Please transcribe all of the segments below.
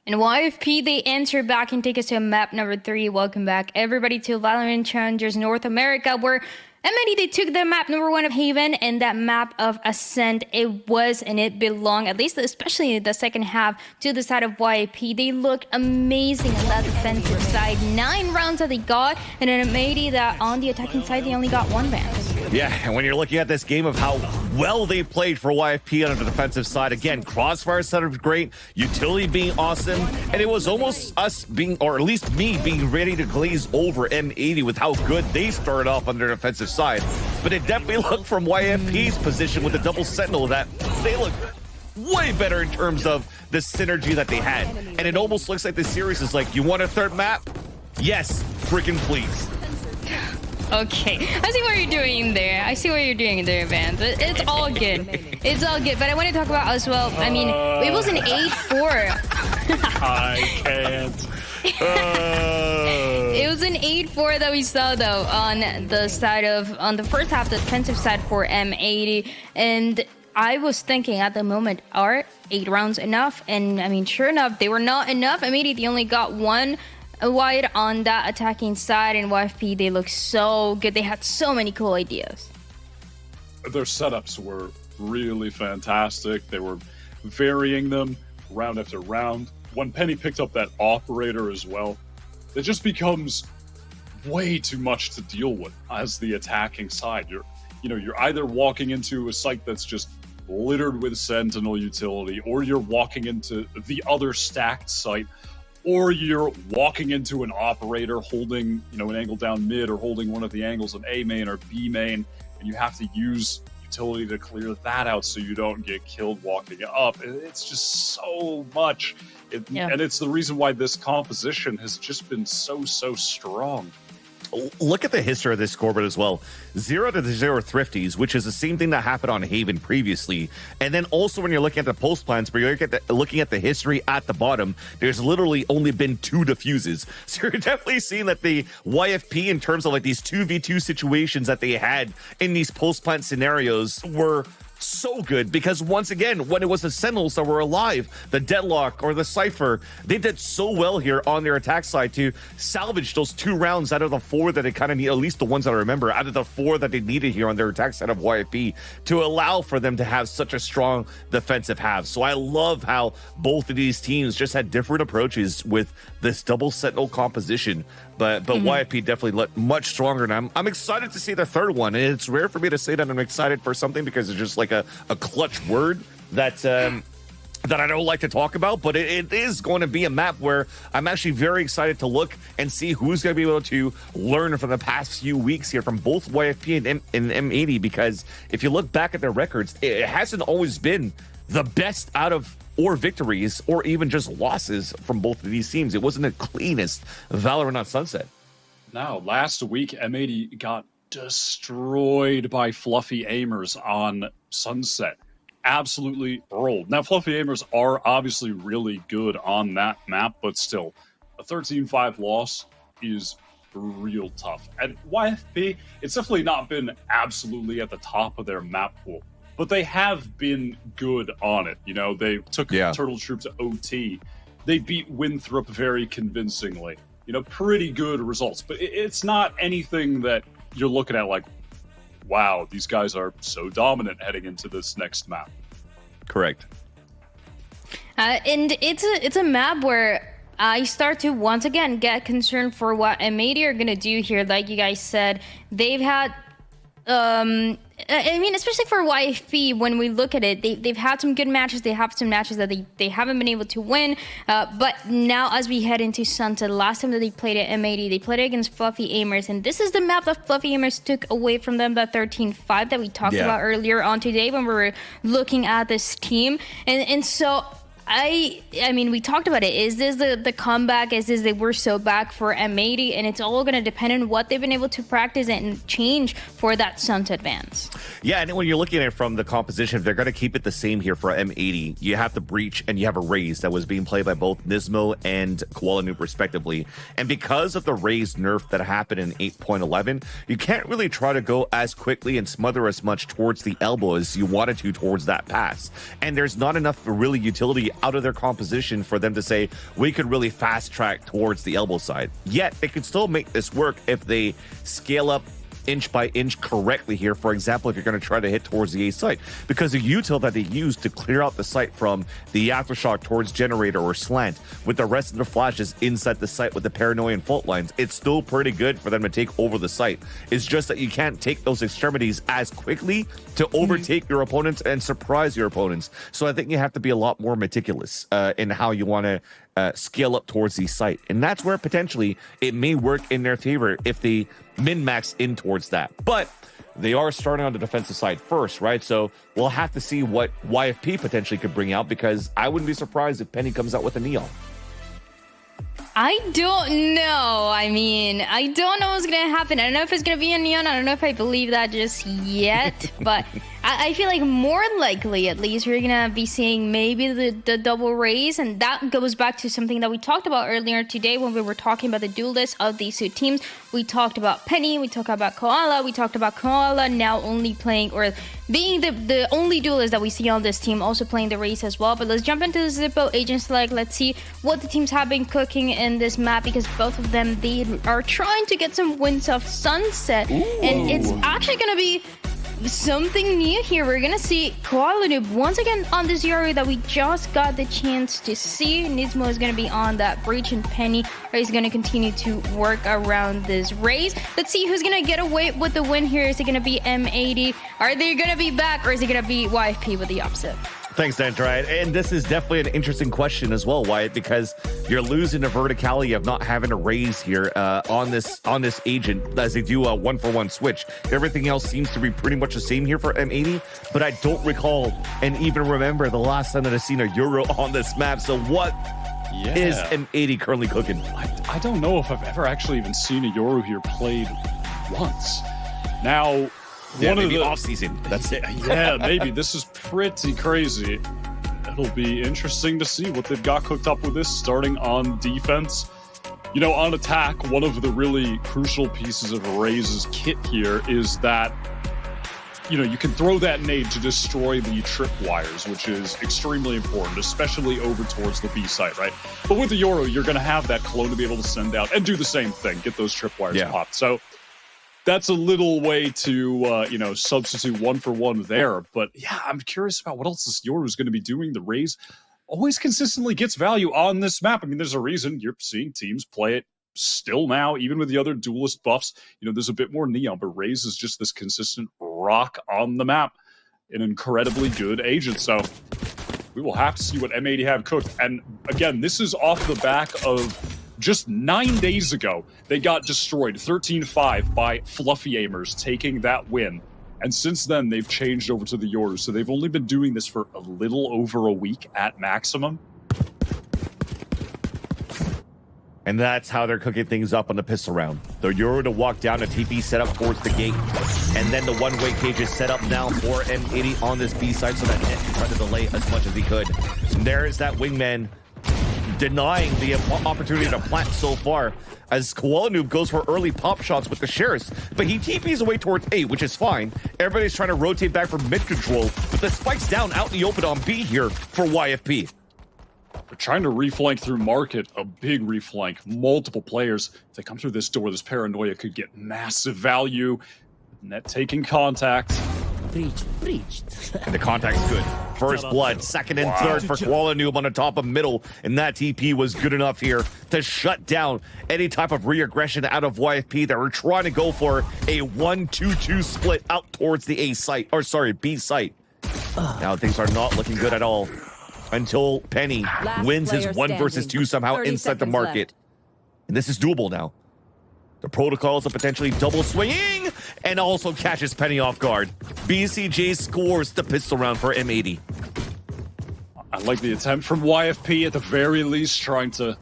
And YFP, they enter back and take us to map number 3. Welcome back, everybody, to VALORANT Challengers North America, where M80, they took the map number 1 of Haven, and that map of Ascent, it was and it belonged, at least especially in the second half, to the side of YFP. They looked amazing on that defensive side. 9 rounds that they got, and an M80 that on the attacking side, they only got 1 ban. Yeah, and when you're looking at this game of how well they played for YFP on the defensive side, again, Crossfire setup great, utility being awesome, and it was almost us being, or at least me, being ready to glaze over M80 with how good they started off on their defensive side. But it definitely looked from YFP's position with the double sentinel that they look way better in terms of the synergy that they had. And it almost looks like the series is like, you want a third map? Yes, freaking please. Okay, I see what you're doing there. I see what you're doing there, Vans. It's all good. It's all good. But I want to talk about as well, I mean, it was an 8-4. I can't. It was an 8-4 that we saw, though, on the first half, the defensive side for M80. And I was thinking at the moment, are 8 rounds enough? And I mean, sure enough, they were not enough. M80, they only got 1 wide on that attacking side, and YFP, they look so good. They had so many cool ideas. Their setups were really fantastic. They were varying them round after round. When Penny picked up that operator as well, it just becomes way too much to deal with as the attacking side. You're either walking into a site that's just littered with Sentinel utility, or you're walking into the other stacked site, or you're walking into an operator holding, an angle down mid, or holding one of the angles of A main or B main, and you have to use utility to clear that out so you don't get killed walking up. It's just so much. And it's the reason why this composition has just been so strong. Look at the history of this scoreboard as well. 0 to 0 thrifties, which is the same thing that happened on Haven previously. And then also when you're looking at the post plans, but you're looking at the history at the bottom, there's literally only been 2 defuses. So you're definitely seeing that the YFP, in terms of like these 2v2 situations that they had in these post plant scenarios, were so good, because once again, when it was the Sentinels that were alive, the Deadlock or the Cypher, they did so well here on their attack side to salvage those 2 rounds out of the 4 that they kind of need, at least the ones that I remember, out of the 4 that they needed here on their attack side of YFP, to allow for them to have such a strong defensive half. So I love how both of these teams just had different approaches with this double Sentinel composition. But YFP definitely looked much stronger, and I'm excited to see the third one. And it's rare for me to say that I'm excited for something, because it's just like a clutch word that I don't like to talk about. But it is going to be a map where I'm actually very excited to look and see who's going to be able to learn from the past few weeks here from both YFP and M80. Because if you look back at their records, it hasn't always been the best out of or victories or even just losses from both of these teams. It wasn't the cleanest VALORANT on Sunset. Now, last week, M80 got destroyed by Fluffy Aimers on Sunset. Absolutely rolled. Now, Fluffy Aimers are obviously really good on that map, but still, a 13-5 loss is real tough. And YFP, it's definitely not been absolutely at the top of their map pool, but they have been good on it. They took Turtle Troop to OT. They beat Winthrop very convincingly. Pretty good results. But it's not anything that you're looking at like, wow, these guys are so dominant heading into this next map. Correct. And it's a map where I start to once again get concerned for what M80 are going to do here. Like you guys said, they've had... I mean, especially for YFP, when we look at it, they've had some good matches. They have some matches that they haven't been able to win. But now, as we head into Sunset, last time that they played at M80, they played against Fluffy Aimers. And this is the map that Fluffy Aimers took away from them, that 13-5 that we talked about earlier on today when we were looking at this team. And so... I mean, we talked about it. Is this the comeback? Is this they were so back for M80? And it's all going to depend on what they've been able to practice and change for that Sunset advance. Yeah, and when you're looking at it from the composition, if they're going to keep it the same here for M80, you have the Breach and you have a Raze that was being played by both Nismo and Kuala Lumpur respectively. And because of the Raze nerf that happened in 8.11, you can't really try to go as quickly and smother as much towards the elbow as you wanted to towards that pass. And there's not enough really utility out of their composition for them to say, we could really fast track towards the elbow side. Yet, they could still make this work if they scale up inch by inch correctly here. For example, if you're going to try to hit towards the A site, because the util that they use to clear out the site from the aftershock towards generator or slant with the rest of the flashes inside the site with the paranoia and fault lines, it's still pretty good for them to take over the site. It's just that you can't take those extremities as quickly to overtake your opponents and surprise your opponents. So I think you have to be a lot more meticulous in how you want to scale up towards the site. And that's where potentially it may work in their favor if they min-max in towards that. But they are starting on the defensive side first, right? So we'll have to see what YFP potentially could bring out, because I wouldn't be surprised if Penny comes out with a Neon. I don't know. I mean, I don't know what's going to happen. I don't know if it's going to be a Neon. I don't know if I believe that just yet. But I feel like more likely, at least, we're going to be seeing maybe the double raise. And that goes back to something that we talked about earlier today when we were talking about the duel list of these two teams. We talked about Penny. We talked about Koala. We talked about Koala now only playing, or being the only duelist that we see on this team, also playing the race as well. But let's jump into the Zippo Agent Select. Let's see what the teams have been cooking in this map, because both of them, they are trying to get some wins off Sunset. Ooh. And it's actually going to be something new here. We're going to see Koala Noob once again on this Yoru that we just got the chance to see. Nismo is going to be on that breach, and Penny is going to continue to work around this race. Let's see who's going to get away with the win here. Is it going to be M80? Are they going to be back, or is it going to be YFP with the upset? Thanks, Dantride. And this is definitely an interesting question as well, Wyatt, because you're losing the verticality of not having a raise here on this agent as they do a 1-for-1 switch. Everything else seems to be pretty much the same here for M80, but I don't recall and even remember the last time that I've seen a Euro on this map. So what is M80 currently cooking? I don't know if I've ever actually even seen a Yoru here played once. Now, yeah, one of the off season. That's it. Yeah, maybe this is pretty crazy. It'll be interesting to see what they've got cooked up with this, starting on defense. You know, on attack, one of the really crucial pieces of Raze's kit here is that, you know, you can throw that nade to destroy the tripwires, which is extremely important, especially over towards the B site, right? But with the Yoru, you're going to have that clone to be able to send out and do the same thing, get those tripwires popped. So that's a little way to, you know, substitute 1-for-1 there. But yeah, I'm curious about what else this Yoru is going to be doing. The Raze always consistently gets value on this map. I mean, there's a reason you're seeing teams play it still now, even with the other duelist buffs. You know, there's a bit more Neon, but Raze is just this consistent rock on the map. An incredibly good agent. So we will have to see what M80 have cooked. And again, this is off the back of just 9 days ago, they got destroyed 13-5 by Fluffy Aimers, taking that win. And since then, they've changed over to the Yoru. So they've only been doing this for a little over a week at maximum. And that's how they're cooking things up on the pistol round. The Yoru to walk down, a TP set up towards the gate. And then the one-way cage is set up now for M80 on this B side so that Net can try to delay as much as he could. And there is that wingman denying the opportunity to plant so far as Koala Noob goes for early pop shots with the Sheriffs, but he TPs away towards A, which is fine. Everybody's trying to rotate back for mid control, but the spike's down out in the open on B here for YFP. They're trying to reflank through market, a big reflank, multiple players. If they come through this door, this paranoia could get massive value. Net taking contact. Breached. And the contact's good. First blood, second and third for Koala Noob on the top of middle. And that TP was good enough here to shut down any type of re-aggression out of YFP that were trying to go for a 1-2-2 split out towards the A site, or sorry, B site. Now things are not looking good at all until Penny wins his 1 versus 2 somehow inside the market. Left. And this is doable now. The protocols are potentially double swinging and also catches Penny off guard. BCJ scores the pistol round for M80. I like the attempt from YFP at the very least, trying to,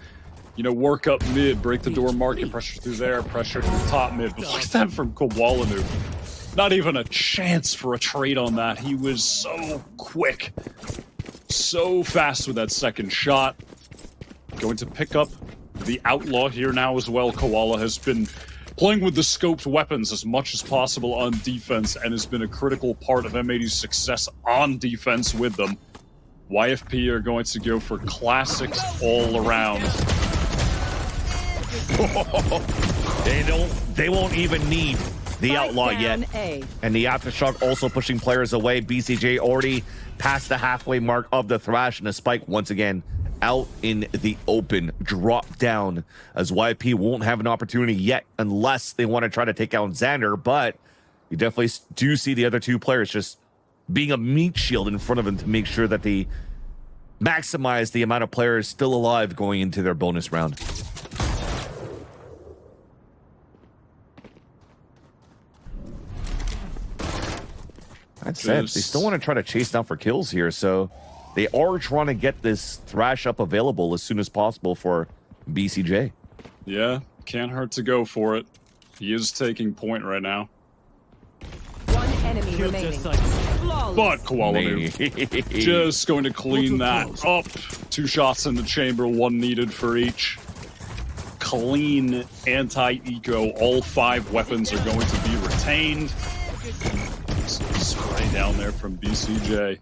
you know, work up mid, break the door market, pressure through there, pressure through top mid. But look at that from Koala Noob. Not even a chance for a trade on that. He was so quick, so fast with that second shot. Going to pick up the Outlaw here now as well. Koala has been playing with the scoped weapons as much as possible on defense and has been a critical part of M80's success on defense with them. YFP are going to go for classics all around. They won't even need the outlaw yet. And the aftershock also pushing players away. BCJ already past the halfway mark of the thrash, and a spike once again out in the open, drop down, as YP won't have an opportunity yet unless they want to try to take out Xander. But you definitely do see the other two players just being a meat shield in front of them to make sure that they maximize the amount of players still alive going into their bonus round. That said, they still want to try to chase down for kills here, so they are trying to get this thrash up available as soon as possible for BCJ. Yeah, can't hurt to go for it. He is taking point right now. One enemy remaining. But Koalanu just going to clean that up. 2 shots in the chamber, 1 needed for each. Clean anti-eco. All 5 weapons are going to be retained. Spray down there from BCJ.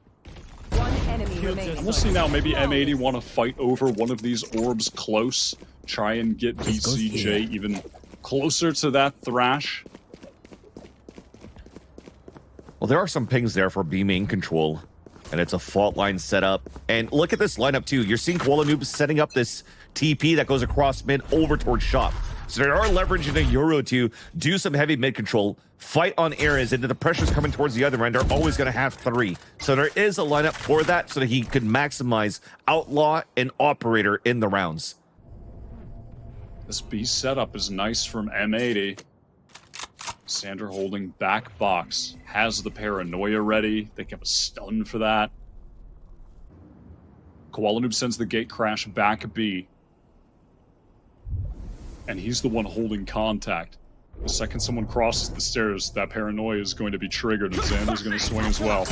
One enemy remaining. And we'll see now, maybe M80 want to fight over one of these orbs close. Try and get BCJ even closer to that thrash. Well, there are some pings there for B main control, and it's a fault line setup. And look at this lineup too. You're seeing Koalanu setting up this TP that goes across mid over towards shop. So they are leveraging a Euro to do some heavy mid control, fight on areas, and the pressure's coming towards the other end. They're always going to have 3. So there is a lineup for that so that he could maximize Outlaw and Operator in the rounds. This B setup is nice from M80. Sander holding back box. Has the paranoia ready. They have a stun for that. Koalanu sends the gate crash back B. And he's the one holding contact. The second someone crosses the stairs, that paranoia is going to be triggered, and Xander's going to swing as well.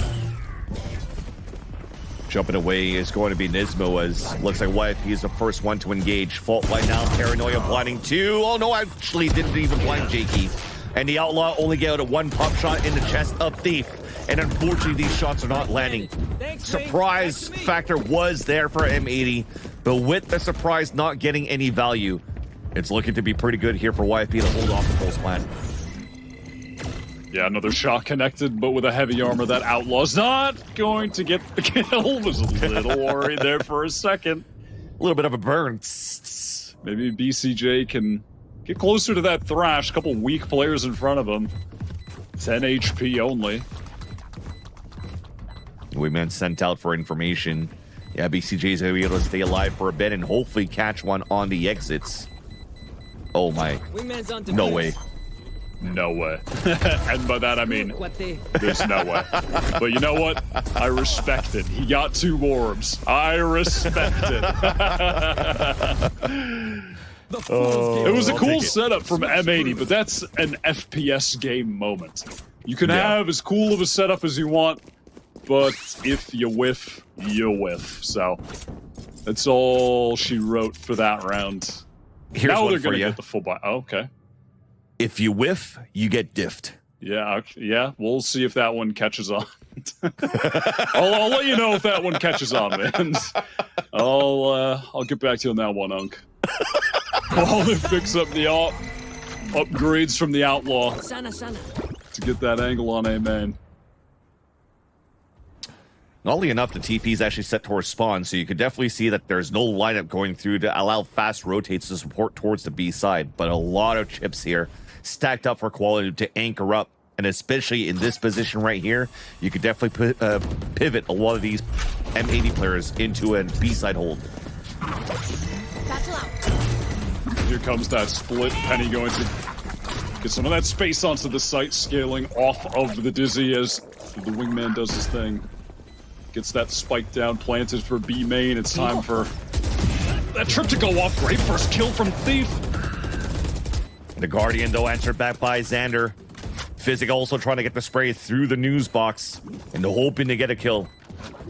Jumping away is going to be Nismo, as looks like YFP is the first one to engage. Fault line now, paranoia blinding 2. Oh no, actually didn't even blind Jakey. And the Outlaw only get out a 1 pop shot in the chest of Thief. And unfortunately, these shots are not landing. Surprise factor was there for M80, but with the surprise not getting any value, it's looking to be pretty good here for YFP to hold off the pulse plan. Yeah, another shot connected, but with a heavy armor, that Outlaw's not going to get the kill. Was a little worried there for a second. A little bit of a burn. Maybe BCJ can get closer to that thrash. A couple weak players in front of him. 10 HP only. Wingman sent out for information. Yeah, BCJ is going to be able to stay alive for a bit and hopefully catch one on the exits. Oh my. No way. No way. And by that I mean, there's no way. But you know what? I respect it. He got 2 orbs. I respect it. It was a cool setup from M80, but that's an FPS game moment. You can have as cool of a setup as you want, but if you whiff, you whiff. So that's all she wrote for that round. Here's now one they're for going to you. get the full buy. Oh, okay. If you whiff, you get diffed. Yeah, yeah. We'll see if that one catches on. I'll let you know if that one catches on, man. I'll get back to you on that one, Unk. While they fix up the upgrades from the Outlaw to get that angle on A main. Oddly enough, the TP is actually set towards spawn, so you could definitely see that there's no lineup going through to allow fast rotates to support towards the B side, but a lot of chips here stacked up for quality to anchor up, and especially in this position right here, you could definitely pivot a lot of these M80 players into a B side hold. Here comes that split. Penny going to get some of that space onto the site, scaling off of the Dizzy as the wingman does his thing. Gets that spike down, planted for B main. It's time for that trip to go off. Great first kill from Thief. The Guardian, though, answered back by Xander. Physic also trying to get the spray through the news box and hoping to get a kill.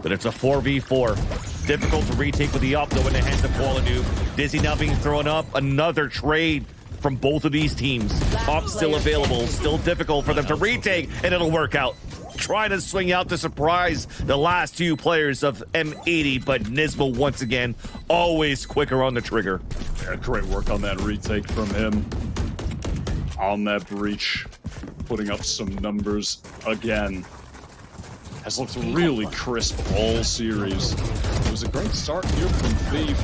But it's a 4v4. Difficult to retake with the up, though, in the hands of Koalanu. Dizzy now being thrown up. Another trade from both of these teams. Top still available. Still difficult for them to retake, and it'll work out. trying to swing out to surprise the last two players of M80, but Nismo once again always quicker on the trigger. Yeah, great work on that retake from him. On that breach, putting up some numbers again. Has looked really crisp all series. It was a great start here from Thief.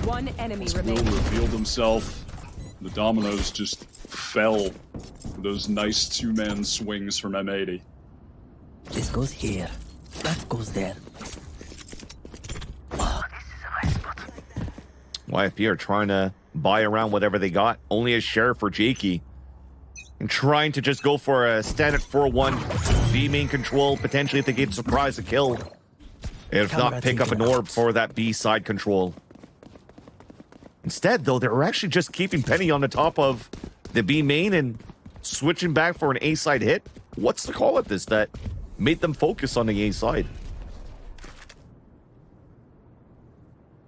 One enemy Will remaining. revealed himself. The dominoes just fell with those nice two-man swings from M80. This goes here. That goes there. YFP are trying to buy around whatever they got. Only a share for Jakey. And trying to just go for a standard 4-1 B main control, potentially if they get surprise a kill. If not, pick up an orb for that B side control. Instead, though, they're actually just keeping Penny on the top of the B main and switching back for an A side hit. What's the call at this that made them focus on the A side?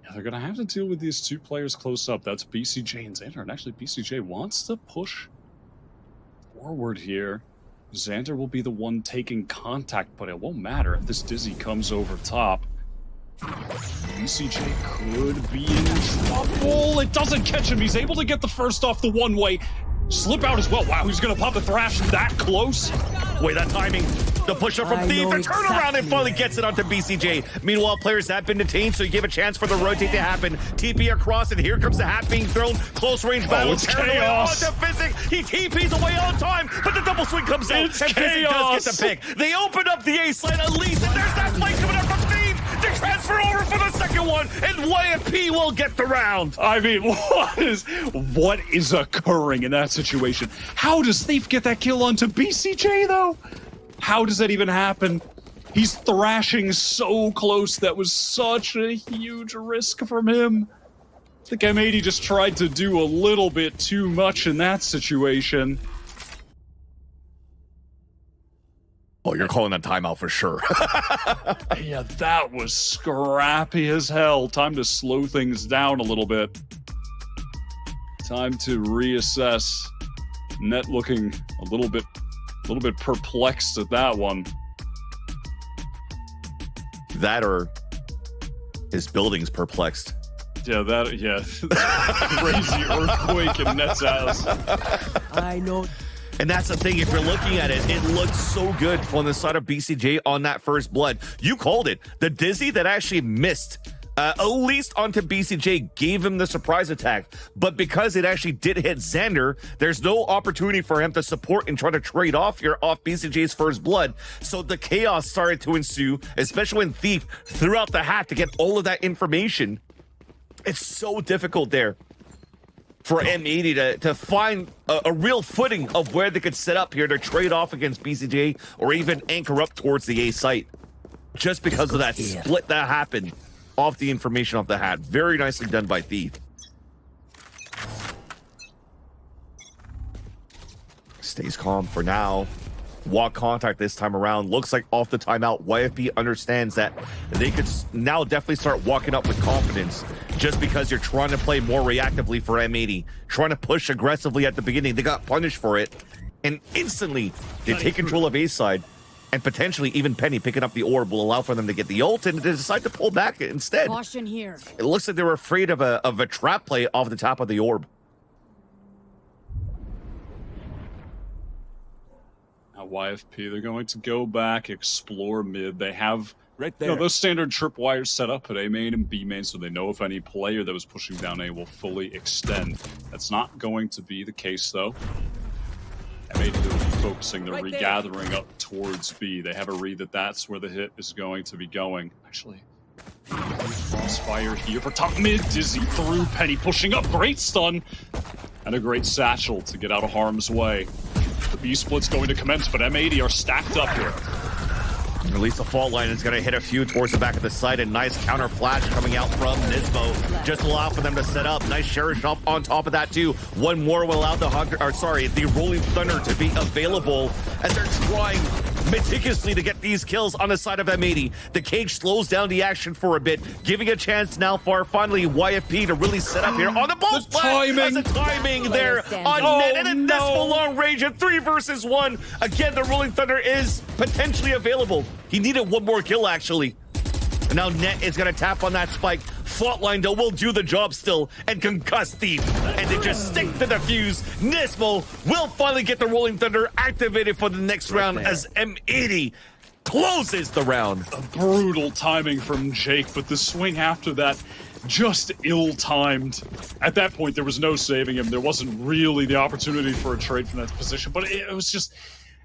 Yeah, they're going to have to deal with these two players close up. That's BCJ and Xander. And actually, BCJ wants to push forward here. Xander will be the one taking contact, but it won't matter if this Dizzy comes over top. BCJ could be in trouble. It doesn't catch him. He's able to get the first off the one-way. Slip out as well. Wow, he's going to pop the Thrash that close. Wait, that timing. The pusher from I Thief. know The turnaround exactly. and finally gets it onto BCJ. Meanwhile, players have been detained, so you give a chance for the rotate to happen. TP across, and here comes the hat being thrown. Close range battle. it's Tearing away chaos. onto Physic. He TP's away on time, but the double swing comes out. It's and Physic does chaos. get the pick. They open up the A side at least, and there's that play coming up from Thief. The transfer over for the second one, and YFP will get the round. I mean, what is occurring in that situation? How does Thief get that kill onto BCJ, though? How does that even happen? He's thrashing so close. That was such a huge risk from him. I think M80 just tried to do a little bit too much in that situation. Oh, you're calling a timeout for sure. Yeah, that was scrappy as hell. Time to slow things down a little bit. Time to reassess. Net looking a little bit perplexed at that one. That or his building's perplexed. Yeah, crazy earthquake in Net's house. I know. And that's the thing, if you're looking at it, it looked so good on the side of BCJ on that first blood. You called it. The Dizzy that actually missed, at least onto BCJ, gave him the surprise attack. But because it actually did hit Xander, there's no opportunity for him to support and try to trade off BCJ's first blood. So the chaos started to ensue, especially when Thief threw out the hat to get all of that information. It's so difficult there for M80 to find a real footing of where they could set up here to trade off against BCJ or even anchor up towards the A site. Just because of that split that happened off the information off the hat. Very nicely done by Thief. Stays calm for now. Walk contact this time around. Looks like off the timeout, YFP understands that they could now definitely start walking up with confidence just because you're trying to play more reactively for M80, trying to push aggressively at the beginning. They got punished for it, and instantly they take control of A side, and potentially even Penny picking up the orb will allow for them to get the ult, and they decide to pull back instead. Caution here. It looks like they were afraid of a trap play off the top of the orb. Now YFP, they're going to go back, explore mid. They have Right there. those standard tripwires set up at A main and B main, so they know if any player that was pushing down A will fully extend. That's not going to be the case, though. M80 will be focusing the Right there. regathering up towards B. They have a read that that's where the hit is going to be going. Actually, crossfire here for top mid. Dizzy through Penny, pushing up. Great stun. And a great satchel to get out of harm's way. The B split's going to commence, but M80 are stacked up here. At least the fault line is going to hit a few towards the back of the site. A nice counter flash coming out from Nismo. Just allow for them to set up. Nice cherish up on top of that too. One more will allow the Rolling Thunder to be available as they're trying meticulously to get these kills on the side of M80. The cage slows down the action for a bit, giving a chance now for finally YFP to really set up here on the post plant. As the timing there on net, and then Nesmo long range at 3 versus 1. Again, the Rolling Thunder is potentially available. He needed one more kill, actually. And now Net is going to tap on that spike. Faultline, though, will do the job still and concuss Thief. And they just stick to the fuse. Nismo will finally get the Rolling Thunder activated for the next round as M80 closes the round. A brutal timing from Jake, but the swing after that just ill-timed. At that point, there was no saving him. There wasn't really the opportunity for a trade from that position, but it was just...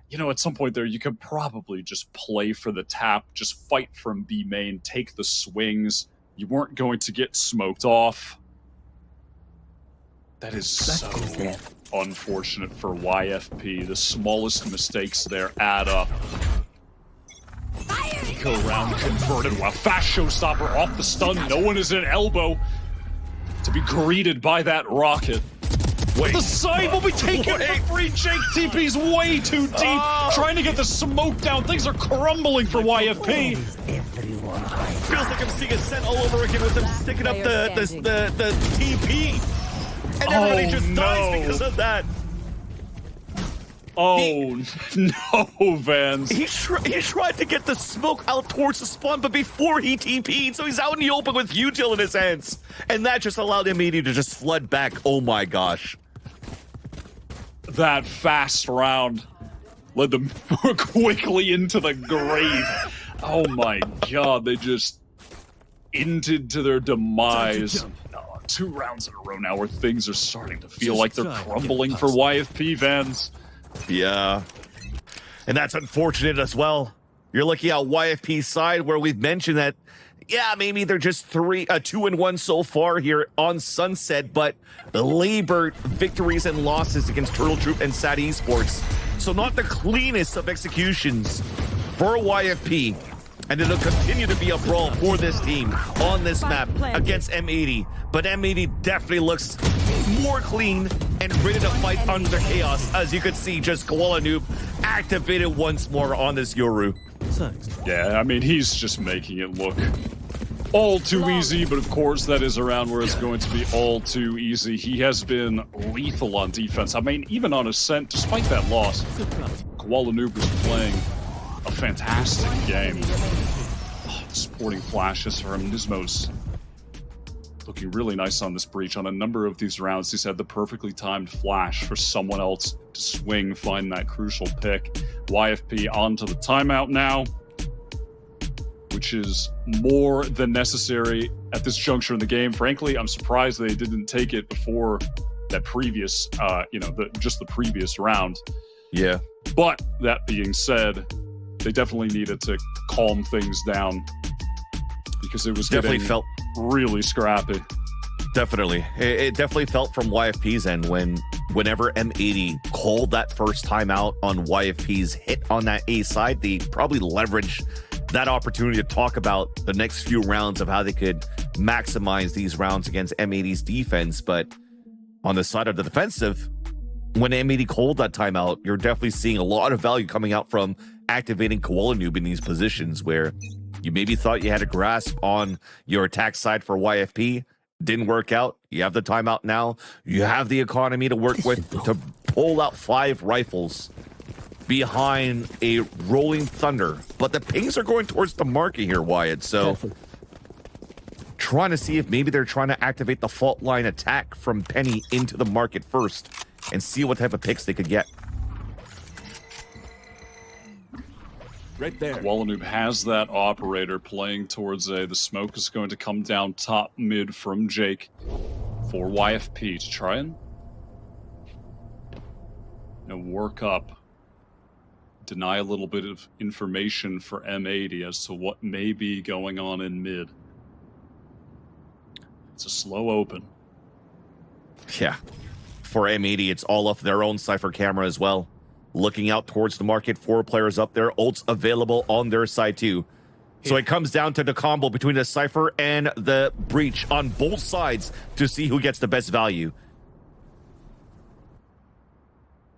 You know, at some point there, you could probably just play for the tap, just fight from B main, take the swings. You weren't going to get smoked off. That is so unfortunate for YFP. The smallest mistakes there add up. Eco round converted. Wow, fast showstopper off the stun. No one is in elbow to be greeted by that rocket. Wait. The side will be taken for free. Jake TP's way too deep, trying to get the smoke down. Things are crumbling for YFP. Feels like I'm seeing a set all over again with them sticking up the TP. And everybody just dies because of that. Oh, no, Vans. He tried to get the smoke out towards the spawn, but before he TP'd, so he's out in the open with util in his hands. And that just allowed M80 to just flood back. Oh my gosh. That fast round led them quickly into the grave. Oh my god, they just ended to their demise. 2 rounds in a row now where things are starting to feel like they're crumbling for YFP, Vans. Yeah. And that's unfortunate as well. You're looking at YFP's side where we've mentioned that, yeah, maybe they're just 2-1 so far here on Sunset, but labored victories and losses against Turtle Troop and SAT Esports. So not the cleanest of executions for YFP. And it'll continue to be a brawl for this team on this map against M80. But M80 definitely looks more clean and ready to fight under chaos. As you can see, just Koala Noob activated once more on this Yoru. Yeah, I mean, he's just making it look all too easy, but of course that is around where it's going to be all too easy. He has been lethal on defense. I mean, even on Ascent, despite that loss, Koala Noob was playing a fantastic game. Sporting flashes for him. Nismo's looking really nice on this breach. On a number of these rounds, he's had the perfectly timed flash for someone else to swing, find that crucial pick. YFP onto the timeout now, which is more than necessary at this juncture in the game. Frankly, I'm surprised they didn't take it before that previous, just the previous round. Yeah. But that being said, they definitely needed to calm things down because it was definitely getting felt really scrappy. Definitely. It definitely felt from YFP's end whenever M80 called that first timeout on YFP's hit on that A side, they probably leveraged that opportunity to talk about the next few rounds of how they could maximize these rounds against M80's defense. But on the side of the defensive, when M80 called that timeout, you're definitely seeing a lot of value coming out from activating Koala Noob in these positions where you maybe thought you had a grasp on your attack side for YFP. Didn't work out. You have the timeout now. You have the economy to work with to pull out 5 rifles behind a Rolling Thunder. But the pings are going towards the market here, Wyatt. So trying to see if maybe they're trying to activate the fault line attack from Penny into the market first and see what type of picks they could get. Right there. Walanoob has that operator playing towards A. The smoke is going to come down top mid from Jake for YFP to try and work up, deny a little bit of information for M80 as to what may be going on in mid. It's a slow open. Yeah. For M80, it's all off their own Cypher camera as well. Looking out towards the market, 4 players up there, ults available on their side too. So it comes down to the combo between the Cypher and the Breach on both sides to see who gets the best value.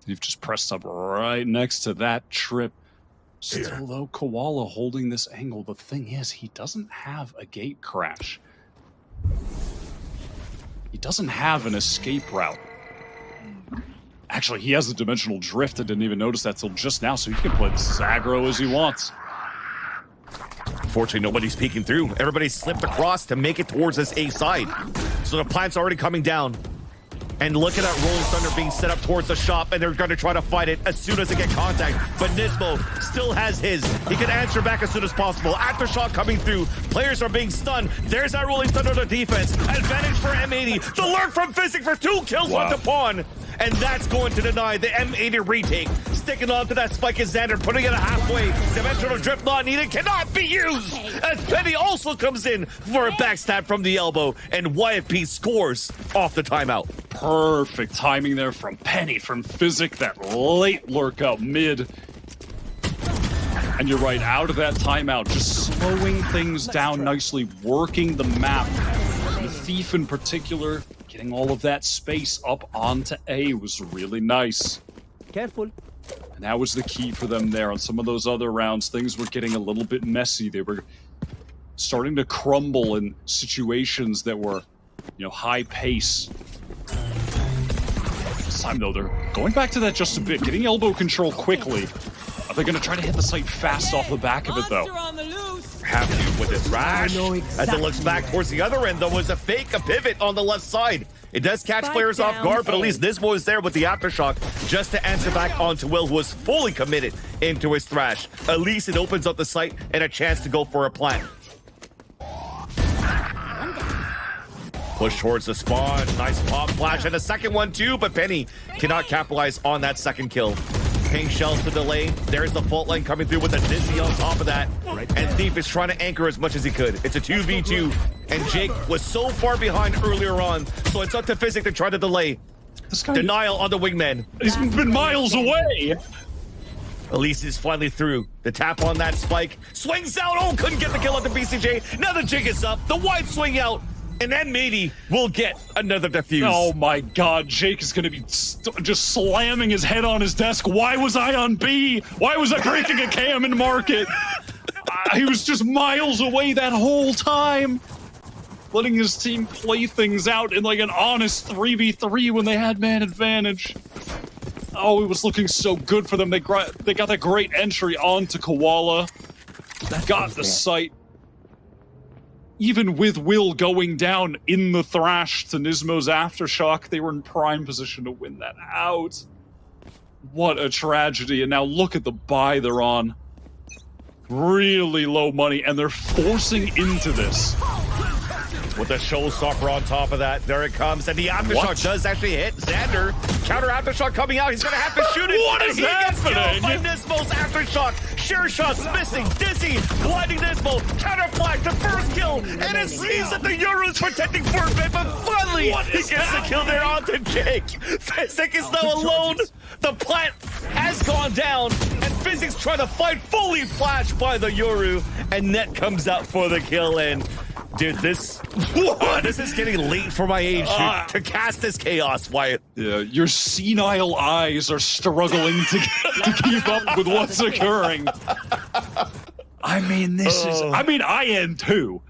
You've just pressed up right next to that trip. Still, though, Koala holding this angle. The thing is, he doesn't have a gate crash. He doesn't have an escape route. Actually, he has a dimensional drift. I didn't even notice that till just now, so he can play this as aggro as he wants. Fortunately, nobody's peeking through. Everybody slipped across to make it towards this A side. So the plant's already coming down. And look at that Rolling Thunder being set up towards the shop, and they're going to try to fight it as soon as they get contact. But Nismo still has his. He can answer back as soon as possible. Aftershock coming through. Players are being stunned. There's that Rolling Thunder on the defense. Advantage for M80. The lurk from Physic for 2 kills, wow. 1 to Pawn. And that's going to deny the M80 retake. Sticking on to that spike is Xander, putting it halfway. Dimensional drift not needed, cannot be used. As Penny also comes in for a backstab from the elbow, and YFP scores off the timeout. Perfect timing there from Penny, from Physic, that late lurk out mid. And you're right, out of that timeout, just slowing things down nicely, working the map. The Thief in particular, getting all of that space up onto A was really nice. Careful. And that was the key for them there. On some of those other rounds, things were getting a little bit messy. They were starting to crumble in situations that were, you know, high pace. This time, though, they're going back to that just a bit, getting elbow control quickly. Are they going to try to hit the site fast off the back of it, though? Have to with this rash. As it looks back towards the other end, though, was a fake, a pivot on the left side. It does catch players off guard, but at least Nismo is there with the aftershock just to answer back onto Will, who was fully committed into his thrash. At least it opens up the site and a chance to go for a plant. Push towards the spawn. Nice pop flash and a second one too, but Penny cannot capitalize on that second kill. Pink shells to delay. There's the fault line coming through with a Dizzy on top of that. And Thief is trying to anchor as much as he could. It's a 2v2, and Jake was so far behind earlier on, so it's up to Physic to try to delay. This guy, Denial on the wingman. he's been miles away. Elise is finally through. The tap on that spike. Swings out. Oh, couldn't get the kill on the BCJ. Now the jig is up. The wide swing out. And M80 will get another defuse. Oh my god, Jake is going to be just slamming his head on his desk. Why was I on B? Why was I breaking a cam in market? He was just miles away that whole time. Letting his team play things out in like an honest 3v3 when they had man advantage. Oh, it was looking so good for them. They got that great entry onto Koala. Got the site. Even with Will going down in the thrash to Nismo's aftershock, they were in prime position to win that out. What a tragedy. And now look at the buy they're on. Really low money, and they're forcing into this. With the showstopper on top of that, there it comes, and the aftershock does actually hit Xander. Counter aftershock coming out, he's gonna have to shoot it. What is happening? Gets killed by Nismo's aftershock. Sure shots missing, Dizzy, blinding Nismo, counter flag, the first kill, and it seems that the Euro's protecting for a bit, but finally he gets the kill there onto Jake. Physic is now alone. The plant has gone down, and Physic's trying to fight, fully flashed by the Yoru, and Net comes out for the kill, and dude, this is getting late for my age to cast this chaos, Wyatt. Yeah, your senile eyes are struggling to keep up with what's occurring. I mean, I am too.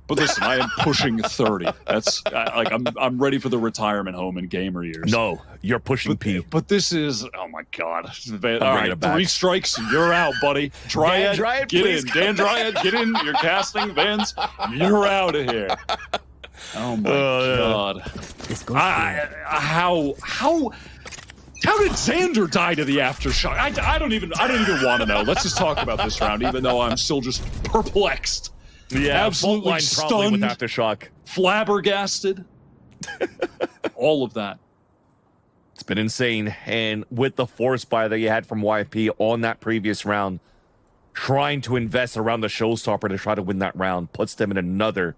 But listen, I am pushing 30. That's like I'm ready for the retirement home in gamer years. No, you're pushing P. But this is, oh my god. All right, 3 strikes, you're out, buddy. Dryad, get in. Dan Dryad, get in. You're casting, Vans. You're out of here. Oh my god. How did Xander die to the aftershock? I don't even want to know. Let's just talk about this round, even though I'm still just perplexed. Yeah, absolutely stunned with aftershock, flabbergasted, all of that. It's been insane, and with the force buy that you had from YFP on that previous round, trying to invest around the showstopper to try to win that round puts them in another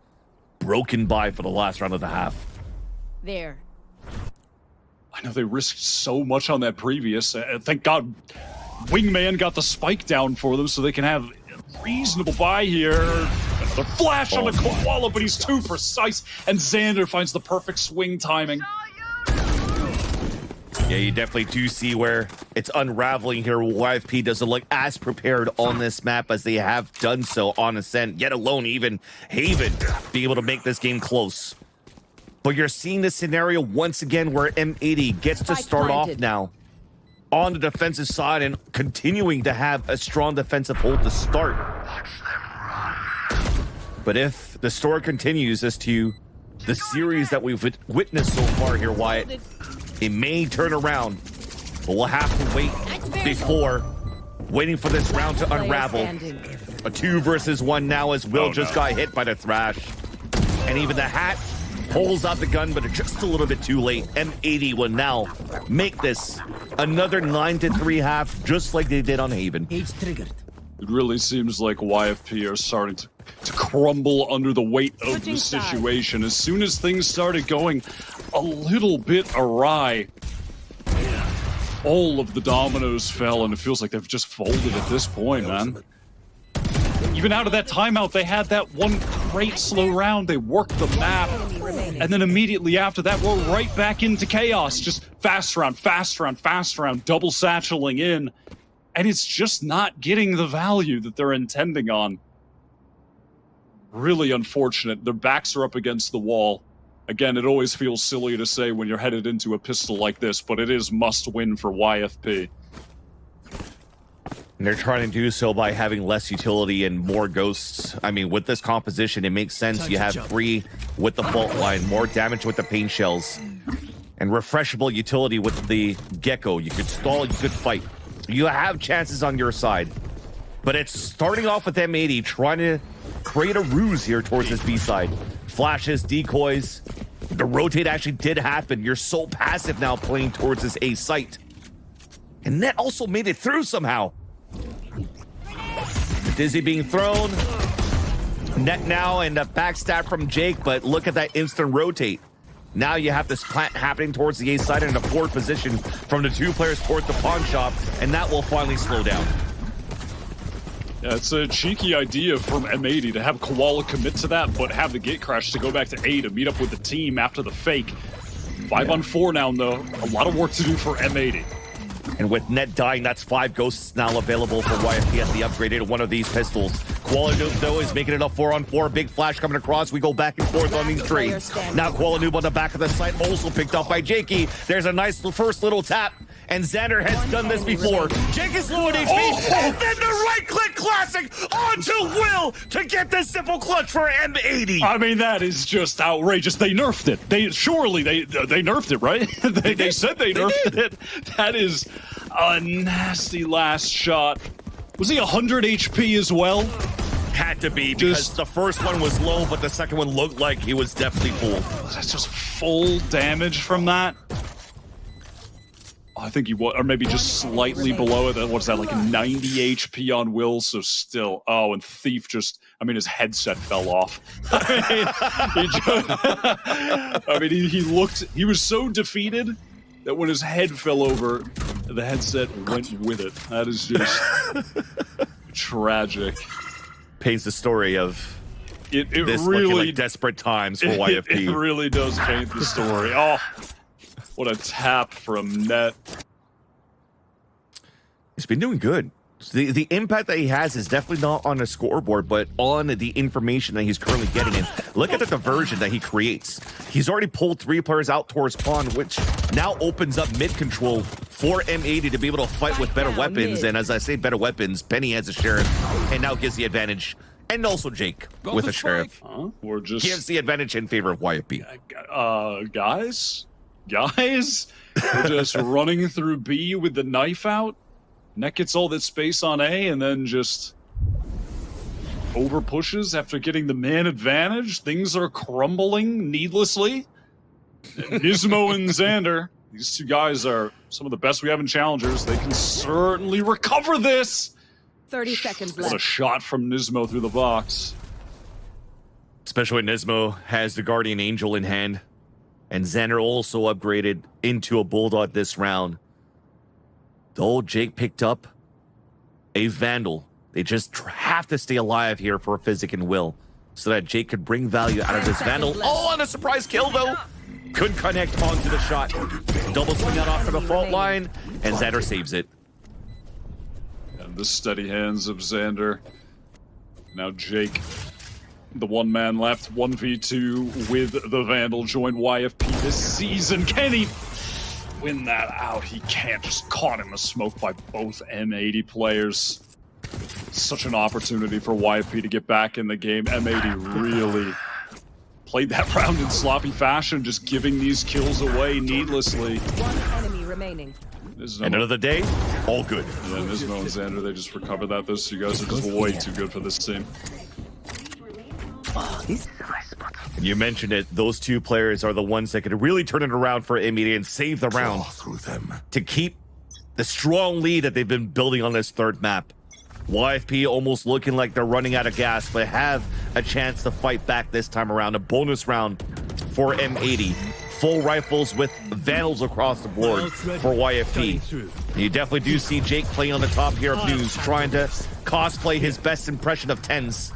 broken buy for the last round of the half. There. I know they risked so much on that previous. Thank God Wingman got the spike down for them so they can have reasonable buy here. The flash on the Koala, but he's too precise, and Xander finds the perfect swing timing. Yeah, you definitely do see where it's unraveling here. YFP doesn't look as prepared on this map as they have done so on Ascent, yet alone even Haven being able to make this game close. But you're seeing this scenario once again where M80 gets to start off now on the defensive side and continuing to have a strong defensive hold to start. But if the story continues as to the series that we've witnessed so far here, Wyatt, it may turn around, but we'll have to wait before waiting for this round to unravel. A 2 versus 1 now as Will just got hit by the Thrash. And even the Hat pulls out the gun, but it's just a little bit too late. M80 will now make this another 9-3 half, just like they did on Haven. Age triggered. It really seems like YFP are starting to crumble under the weight of the situation. As soon as things started going a little bit awry, all of the dominoes fell, and it feels like they've just folded at this point, man. Even out of that timeout, they had that one great slow round. They worked the map, and then immediately after that, we're right back into chaos. Just fast round, double satcheling in. And it's just not getting the value that they're intending on. Really unfortunate. Their backs are up against the wall. Again, it always feels silly to say when you're headed into a pistol like this, but it is must win for YFP. And they're trying to do so by having less utility and more ghosts. I mean, with this composition, it makes sense. You have 3 with the fault line, more damage with the pain shells, and refreshable utility with the Gecko. You could stall, you could fight. You have chances on your side. But it's starting off with M80 trying to create a ruse here towards this B side. Flashes, decoys. The rotate actually did happen. You're so passive now playing towards this A site. And that also made it through somehow. Dizzy being thrown. Net now and a backstab from Jake, but look at that instant rotate. Now you have this plant happening towards the A side in a forward position from the 2 players towards the pawn shop, and that will finally slow down. Yeah, it's a cheeky idea from M80 to have Koala commit to that, but have the gate crash to go back to A to meet up with the team after the fake. 5 on 4 now, though. A lot of work to do for M80. And with Net dying, that's 5 ghosts now available for YFP as the upgraded one of these pistols. Koala Noob, though, is making it a 4-on-4. Big flash coming across. We go back and forth on these trades. Now Koala Noob on the back of the site, also picked up by Jakey. There's a nice first little tap. And Xander has done this before. Jake is low on HP, and then the right-click classic onto Will to get this simple clutch for M80. I mean, that is just outrageous. They nerfed it. They nerfed it, right? they said they nerfed it. That is a nasty last shot. Was he 100 HP as well? Had to be, because the first one was low, but the second one looked like he was definitely full. That's just full damage from that. I think he was, or maybe just slightly below it. What's that, like 90 HP on Will? So still, oh, and Thief just, I mean, his headset fell off. He looked, he was so defeated that when his head fell over, the headset went with it. That is just tragic. Paints the story of it this really, looking like desperate times for YFP. It really does paint the story. Oh. What a tap from Net. He's been doing good. The impact that he has is definitely not on the scoreboard, but on the information that he's currently getting in. Look at the diversion that he creates. He's already pulled 3 players out towards pawn, which now opens up mid control for M80 to be able to fight with better weapons. And as I say, better weapons, Penny has a sheriff, and now gives the advantage. And also Jake with a sheriff. We're just gives the advantage in favor of YFP. Guys, we're just running through B with the knife out. Net gets all that space on A and then just over pushes after getting the man advantage. Things are crumbling needlessly. Nismo and Xander, these 2 guys are some of the best we have in Challengers. They can certainly recover this. 30 seconds left. What a shot from Nismo through the box. Especially when Nismo has the Guardian Angel in hand. And Xander also upgraded into a Bulldog this round. The old Jake picked up a Vandal. They just have to stay alive here for Physic and Will, so that Jake could bring value out of this Vandal. Oh, on a surprise kill, though. Couldn't connect onto the shot. Double swing out off to the fault line, and Xander saves it. And the steady hands of Xander. Now Jake, the one man left, 1v2 with the Vandal, joined YFP this season. Can he win that out? He can't. Just caught in the smoke by both M80 players. Such an opportunity for YFP to get back in the game. M80 really played that round in sloppy fashion, just giving these kills away needlessly. One enemy remaining. End of the day, all good. Yeah, Nismo and Xander, they just recovered that. Those two guys are just way too good for this team. You mentioned it. Those two players are the ones that could really turn it around for M80 and save the round to keep the strong lead that they've been building on this third map. YFP almost looking like they're running out of gas, but have a chance to fight back this time around. A bonus round for M80. Full rifles with Vandals across the board for YFP. You definitely do see Jake playing on the top here of news, trying to cosplay his best impression of TENS.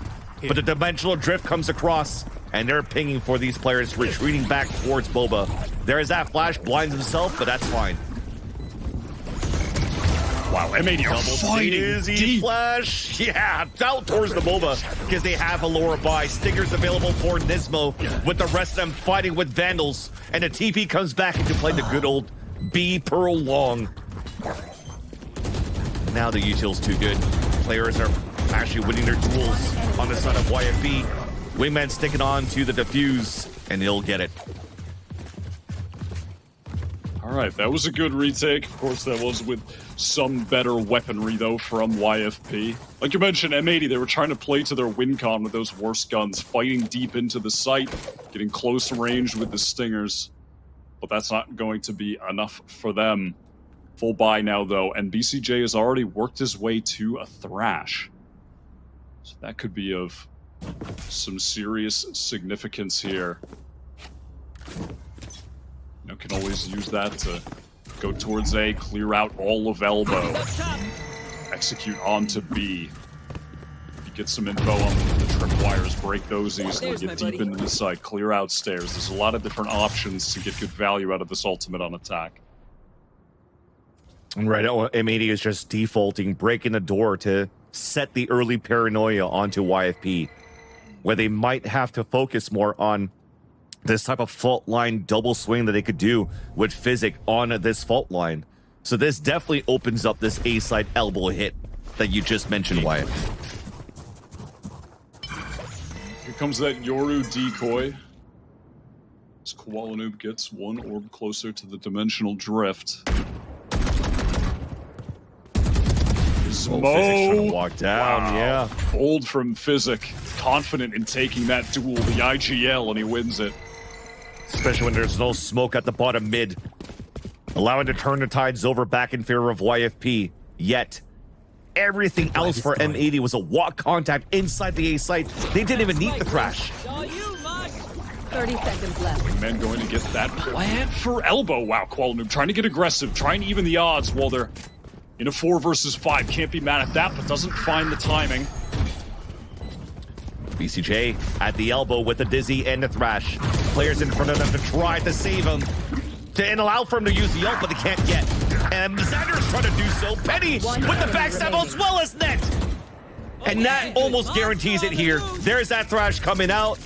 But the dimensional drift comes across, and they're pinging for these players, retreating back towards Boba. There's that flash, blinds himself, but that's fine. Wow, M80 are fighting deep. Flash, yeah, out towards the MOBA because they have a lower buy. Stingers available for Nismo, with the rest of them fighting with Vandals, and the TP comes back into play the good old B Pearl Long. Now the util's too good. Players are actually winning their duels on the side of YFP. Wingman sticking on to the defuse, and they'll get it. All right, that was a good retake. Of course, that was with some better weaponry, though, from YFP. Like you mentioned, M80, they were trying to play to their win con with those worst guns, fighting deep into the site, getting close range with the Stingers. But that's not going to be enough for them. Full buy now, though, and BCJ has already worked his way to a Thrash. So that could be of some serious significance here. You know, can always use that to go towards A, clear out all of elbow, execute onto B. You get some info on the tripwires, break those easily, get deep into the site, clear out stairs. There's a lot of different options to get good value out of this ultimate on attack. Right now, M80 is just defaulting, breaking the door to set the early paranoia onto YFP, where they might have to focus more on this type of fault line double swing that they could do with Physic on this fault line. So this definitely opens up this A-side elbow hit that you just mentioned, Wyatt. Here comes that Yoru decoy. As Koala Noob gets one orb closer to the dimensional drift. Physic trying to walk down, yeah. Bold from Physic, confident in taking that duel, the IGL, and he wins it. Especially when there's no smoke at the bottom mid. Allowing to turn the tides over back in favor of YFP. Yet, everything else for M80 was a walk contact inside the A site. They didn't even need the Thrash. 30 seconds left. Men going to get that plant for elbow. Wow, Koala Noob trying to get aggressive, trying to even the odds while they're in a 4 versus 5. Can't be mad at that, but doesn't find the timing. BCJ at the elbow with the Dizzy and the Thrash. Players in front of them to try to save him. And allow for him to use the ult, but they can't get. And Xander's trying to do so. Penny with the backstab as well as net. And that almost guarantees it here. There's that Thrash coming out.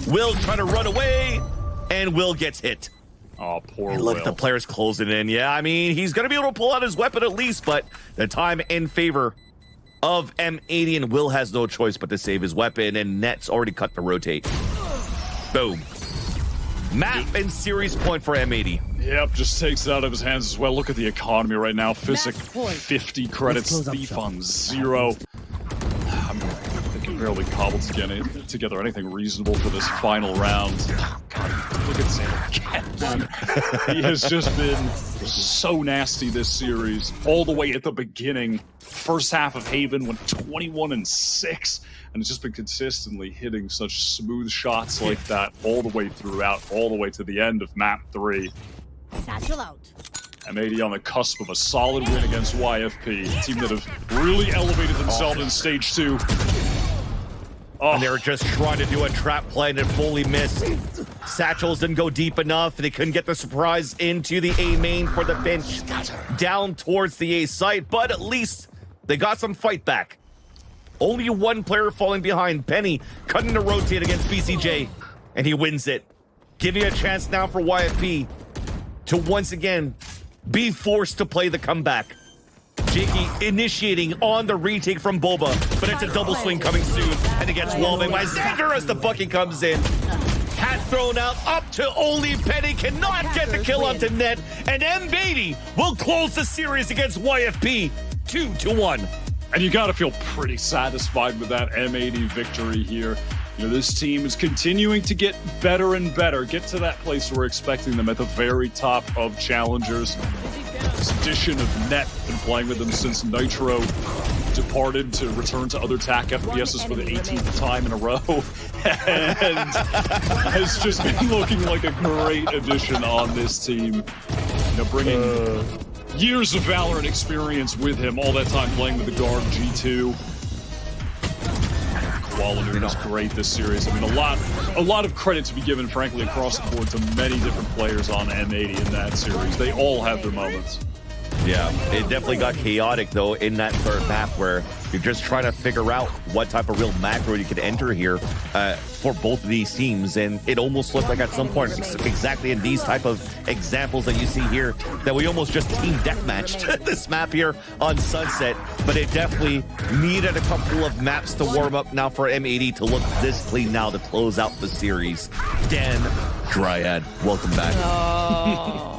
Will trying to run away. And Will gets hit. Oh, poor and Will. look, the player's closing in. Yeah, I mean, he's going to be able to pull out his weapon at least, but the time in favor of M80, and Will has no choice but to save his weapon, and Net's already cut the rotate. Boom. Map and series point for M80. Yep, just takes it out of his hands as well. Look at the economy right now. Physic, 50 credits. Thief on 0. They can barely cobble together anything reasonable for this final round. God, look at Xander again. He has just been so nasty this series. All the way at the beginning. First half of Haven went 21-6. And it's just been consistently hitting such smooth shots like that all the way throughout, all the way to the end of map 3. Satchel out. M80 on the cusp of a solid win against YFP, a team that have really elevated themselves in stage 2. And they were just trying to do a trap play and it fully missed. Satchels didn't go deep enough. They couldn't get the surprise into the A main for the pinch down towards the A site, but at least they got some fight back. Only one player falling behind. Penny cutting to rotate against BCJ, and he wins it. Giving a chance now for YFP to once again be forced to play the comeback. Jakey initiating on the retake from Boba, but it's a double swing coming soon, and it gets wallbanged by Xander as the bucket comes in. Hat thrown out, up to only Penny, cannot get the kill onto net, and M80 will close the series against YFP 2-1. And you got to feel pretty satisfied with that M80 victory here. You know, this team is continuing to get better and better, get to that place where we're expecting them at the very top of Challengers. This edition of Net, been playing with them since Nitro departed to return to other TAC FPSs for the 18th time in a row, and has just been looking like a great addition on this team. You know, bringing years of Valorant experience with him, all that time playing with the guard G2. Quality was great this series. I mean, a lot of credit to be given, frankly, across the board to many different players on M80 in that series. They all have their moments. Yeah, it definitely got chaotic, though, in that third map where you're just trying to figure out what type of real macro you could enter here for both of these teams. And it almost looked like at some point, exactly in these type of examples that you see here, that we almost just team deathmatched this map here on Sunset. But it definitely needed a couple of maps to warm up now for M80 to look this clean now to close out the series. Dan Dryad, welcome back. Oh.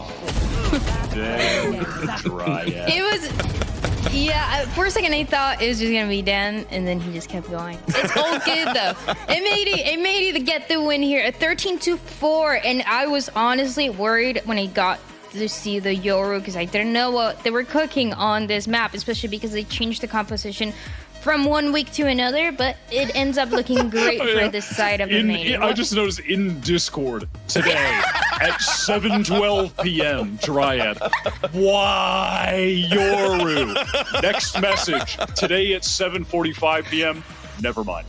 Dan Dryad. It was, yeah, for a second I thought it was just gonna be Dan, and then he just kept going. It's all good though. M80 to get the win here, a 13-4, and I was honestly worried when I got to see the Yoru because I didn't know what they were cooking on this map, especially because they changed the composition from one week to another, but it ends up looking great for this side of M80. I just noticed in Discord today at 7:12 p.m. Dryad. Why Yoru? Next message today at 7:45 p.m. Never mind.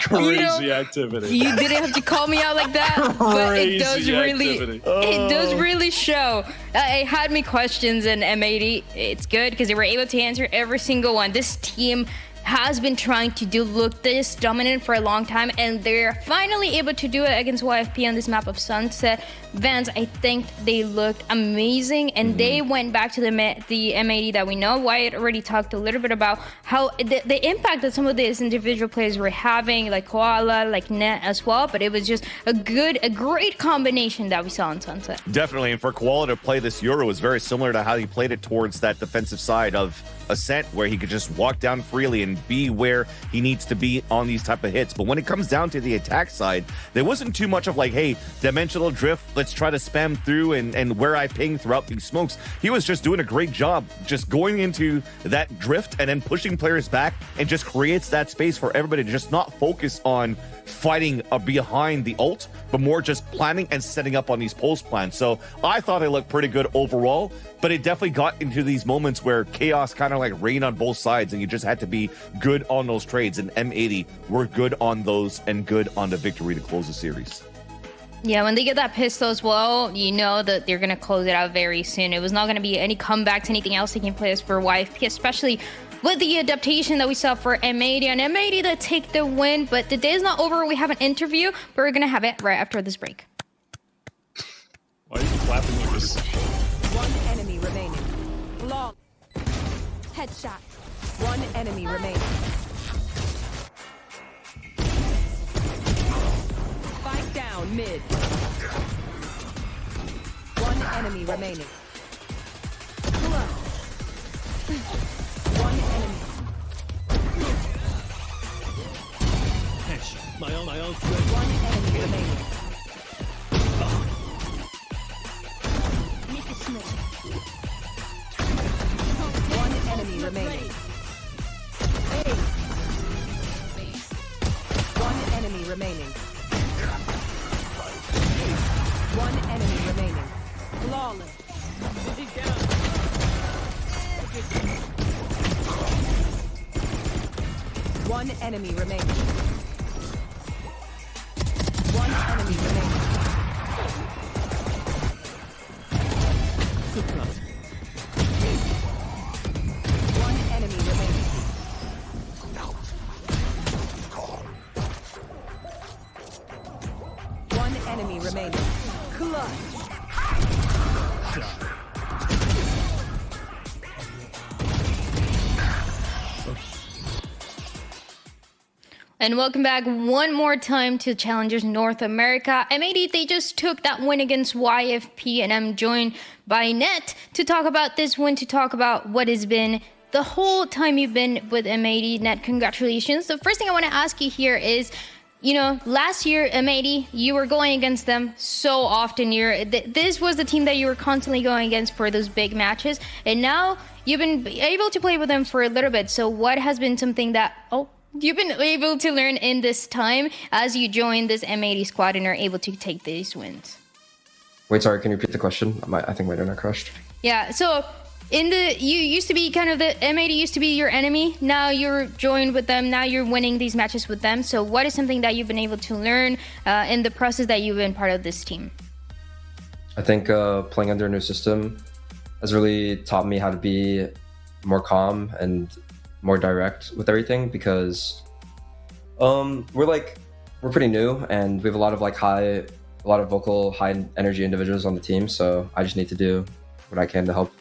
Crazy activity. You didn't have to call me out like that, but it does really show. It had me questions in M80. It's good because they were able to answer every single one. This team has been trying to look this dominant for a long time, and they're finally able to do it against YFP on this map of Sunset. Vans, I think they looked amazing, and they went back to the M80 that we know. Wyatt already talked a little bit about how the impact that some of these individual players were having, like Koala, like Net as well, but it was just a great combination that we saw on Sunset. Definitely, and for Koala to play this Euro was very similar to how he played it towards that defensive side of Ascent, where he could just walk down freely and be where he needs to be on these type of hits. But when it comes down to the attack side, there wasn't too much of like, hey, dimensional drift, let's try to spam through and where I ping throughout these smokes. He was just doing a great job just going into that drift and then pushing players back, and just creates that space for everybody to just not focus on fighting behind the ult, but more just planning and setting up on these post plans. So I thought it looked pretty good overall, but it definitely got into these moments where chaos kind of like reigned on both sides, and you just had to be good on those trades, and M80 were good on those and good on the victory to close the series. Yeah, when they get that pistol as well, you know that they're going to close it out very soon. It was not going to be any comebacks, anything else taking place for YFP, especially with the adaptation that we saw for M80. And M80 that take the win, but the day is not over. We have an interview, but we're going to have it right after this break. Why are you clapping like this? One enemy remaining. Long. Headshot. One enemy remaining. Spike down mid. One enemy remaining. One enemy. My own One enemy remaining. One enemy remaining. One enemy remaining. One enemy remaining. Flawless. enemy remaining. One enemy remaining. One enemy remaining. One enemy remaining. Clutch. And welcome back one more time to Challengers North America. M80, they just took that win against YFP, and I'm joined by Net to talk about this win, to talk about what has been the whole time you've been with M80. Net, congratulations. The first thing I want to ask you here is, you know, last year, M80, you were going against them so often. This was the team that you were constantly going against for those big matches, and now you've been able to play with them for a little bit. So what has been something that, you've been able to learn in this time as you join this M80 squad and are able to take these wins? Wait, sorry, can you repeat the question? I think my internet crashed. Yeah, so you used to be kind of the M80 used to be your enemy. Now you're joined with them. Now you're winning these matches with them. So what is something that you've been able to learn in the process that you've been part of this team? I think playing under a new system has really taught me how to be more calm and more direct with everything, because we're pretty new and we have a lot of vocal, high energy individuals on the team. So I just need to do what I can to help.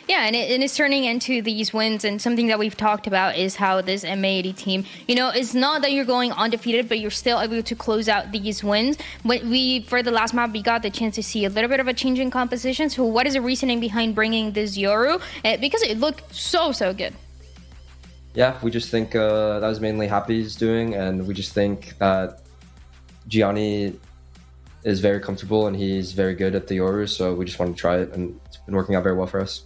Yeah, and it's turning into these wins, and something that we've talked about is how this M80 team, you know, it's not that you're going undefeated, but you're still able to close out these wins. For the last map, we got the chance to see a little bit of a change in composition. So what is the reasoning behind bringing this Yoru? Because it looked so good. Yeah, we just think that was mainly Happy's doing, and we just think that Gianni is very comfortable and he's very good at the Yoru, so we just wanted to try it, and it's been working out very well for us.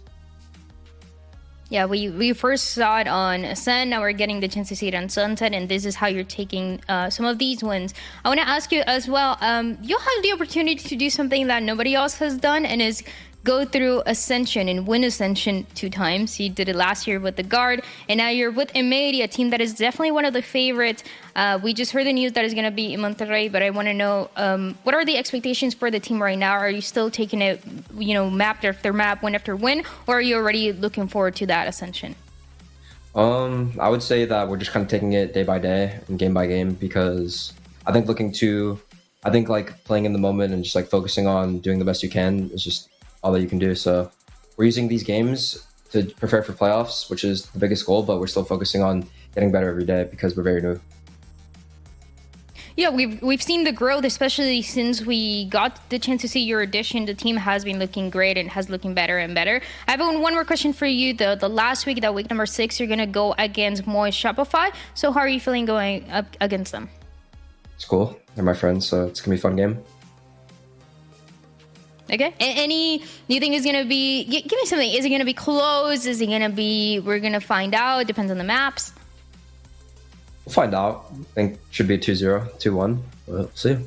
Yeah, we first saw it on Ascend, now we're getting the chance to see it on Sunset, and this is how you're taking some of these wins. I want to ask you as well, you'll have the opportunity to do something that nobody else has done, and is go through Ascension and win Ascension 2 times. You did it last year with the Guard, and now you're with M80, a team that is definitely one of the favorites. We just heard the news that is going to be in Monterrey, but I want to know, what are the expectations for the team right now? Are you still taking it, you know, map after map, win after win, or are you already looking forward to that Ascension? I would say that we're just kind of taking it day by day and game by game, because I think playing in the moment and just like focusing on doing the best you can is just all that you can do. So we're using these games to prepare for playoffs, which is the biggest goal, but we're still focusing on getting better every day because we're very new. Yeah, we've seen the growth, especially since we got the chance to see your addition. The team has been looking great and has looking better and better. I have one more question for you. The last week, that week number 6, you're gonna go against Moist Shopify. So how are you feeling going up against them? It's cool. They're my friends, so it's gonna be a fun game. Okay. Do you think it's going to be, give me something. Is it going to be close? Is it going to be, we're going to find out? It depends on the maps. We'll find out. I think it should be a 2-0, 2-1. We'll see.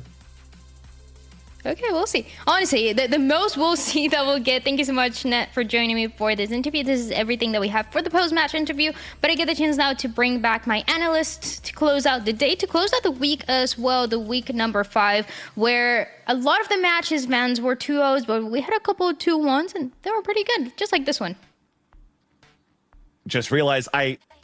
Okay, we'll see. Honestly, the most we'll see that we'll get. Thank you so much, Net, for joining me for this interview. This is everything that we have for the post-match interview. But I get the chance now to bring back my analysts to close out the day, to close out the week as well, the week number 5, where a lot of the matches, Vans, were 2-0s, but we had a couple of 2-1s, and they were pretty good, just like this one. Just realized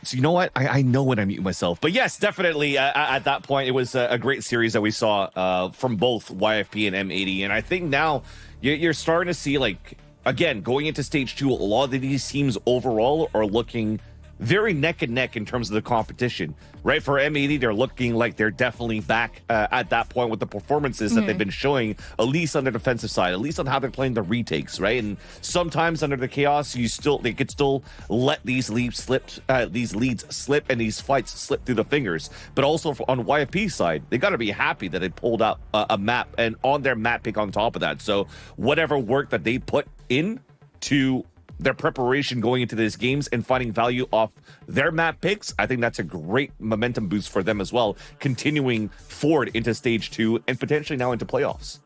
so you know what? I know when I mute myself. But yes, definitely at that point, it was a great series that we saw from both YFP and M80. And I think now you're starting to see, like, again, going into stage 2, a lot of these teams overall are looking very neck and neck in terms of the competition, right? For M80, they're looking like they're definitely back at that point with the performances that they've been showing, at least on the defensive side, at least on how they're playing the retakes, right? And sometimes under the chaos, they could still let these leads slip, and these fights slip through the fingers. But also on YFP side, they got to be happy that they pulled out a map, and on their map pick on top of that. So whatever work that they put in to their preparation going into these games and finding value off their map picks, I think that's a great momentum boost for them as well, continuing forward into stage 2 and potentially now into playoffs.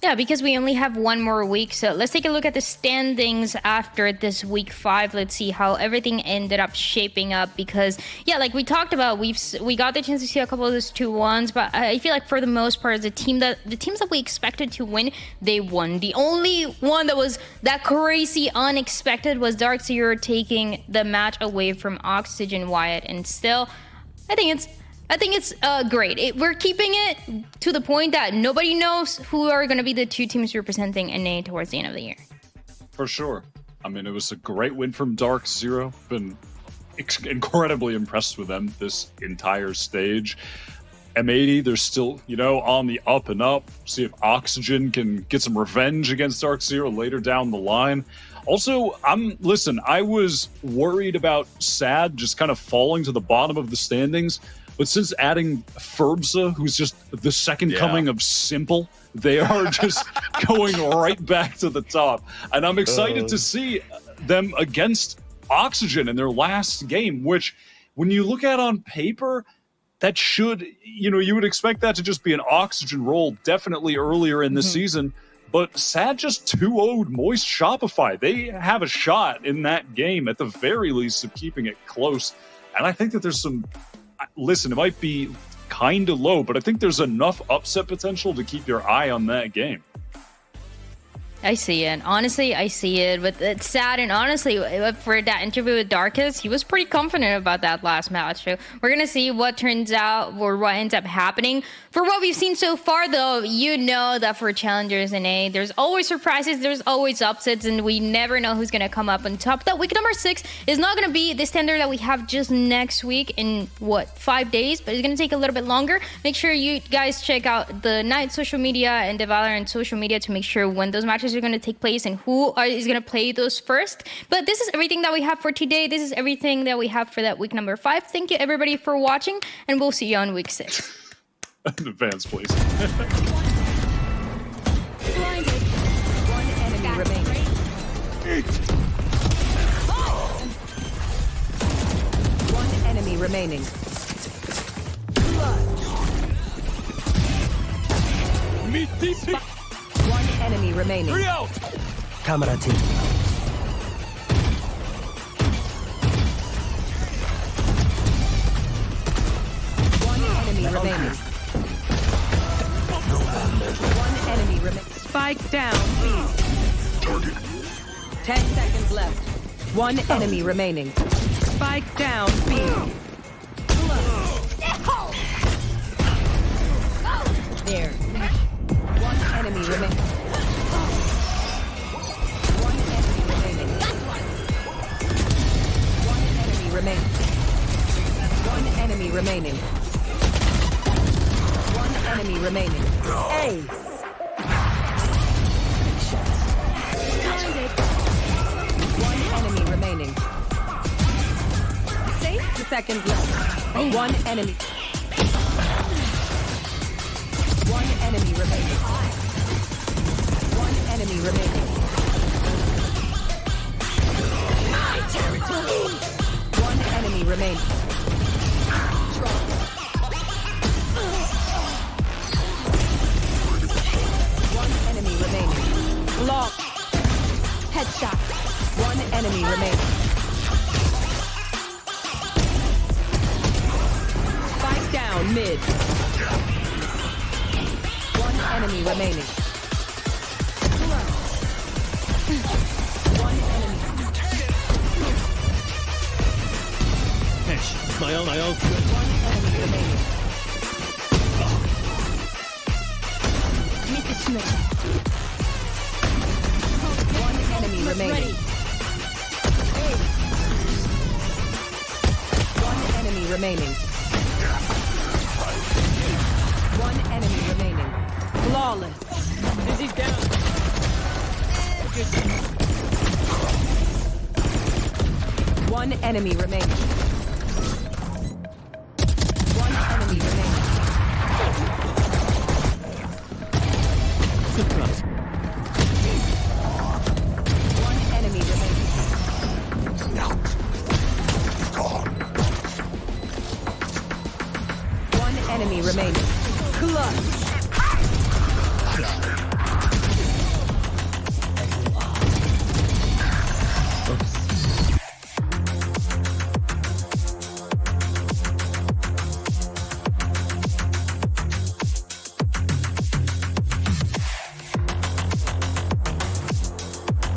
Yeah, because we only have one more week. So let's take a look at the standings after this week 5. Let's see how everything ended up shaping up. Because yeah, like we talked about, we got the chance to see a couple of those 2-1s, but I feel like for the most part, the teams that we expected to win, they won. The only one that was that crazy unexpected was Dark Zero taking the match away from Oxygen Wyatt, and still, I think it's great. We're keeping it to the point that nobody knows who are going to be the 2 teams representing NA towards the end of the year. For sure. I mean, it was a great win from Dark Zero. Been incredibly impressed with them this entire stage. M80, they're still, on the up and up. See if Oxygen can get some revenge against Dark Zero later down the line. Also, I was worried about SAD just kind of falling to the bottom of the standings. But since adding Ferbza, who's just the second coming of Simple, they are just going right back to the top. And I'm excited to see them against Oxygen in their last game, which when you look at on paper, that should, you would expect that to just be an Oxygen role definitely earlier in the season. But SAD just 2-0'd Moist Shopify. They have a shot in that game, at the very least, of keeping it close. And I think that there's some... Listen, it might be kind of low, but I think there's enough upset potential to keep your eye on that game. I see it. Honestly, I see it. But it's sad. And honestly, for that interview with Darkus, he was pretty confident about that last match. So we're going to see what turns out or what ends up happening. For what we've seen so far, though, that for Challengers NA, there's always surprises. There's always upsets. And we never know who's going to come up on top. That week number 6 is not going to be the standard that we have just next week in, 5 days? But it's going to take a little bit longer. Make sure you guys check out the Night social media and the VALORANT social media to make sure when those matches are going to take place and who is going to play those first. But this is everything that we have for today. This is everything that we have for that week number 5. Thank you everybody for watching, and we'll see you on week 6. Advance, please. Blinded. One enemy remaining. One enemy remaining. One enemy remaining. Camera team. One enemy remaining. One enemy remaining. Spike down, please. 10 seconds left. One enemy remaining. Spike down, B. There. One enemy remaining. One enemy remaining. One enemy remaining. One enemy remaining. One enemy remaining. Ace. One enemy remaining. 60 seconds left. One enemy. One enemy remaining. One enemy remaining. My territory. One enemy remaining. One enemy remaining. Lock. Headshot. One enemy remaining. Spike down mid. One enemy remaining. One enemy. One enemy remaining. One enemy remaining. One enemy remaining. One enemy remaining. Flawless. Dizzy's down. One enemy remaining. One enemy remaining. One enemy remaining. One enemy remaining. Clutch.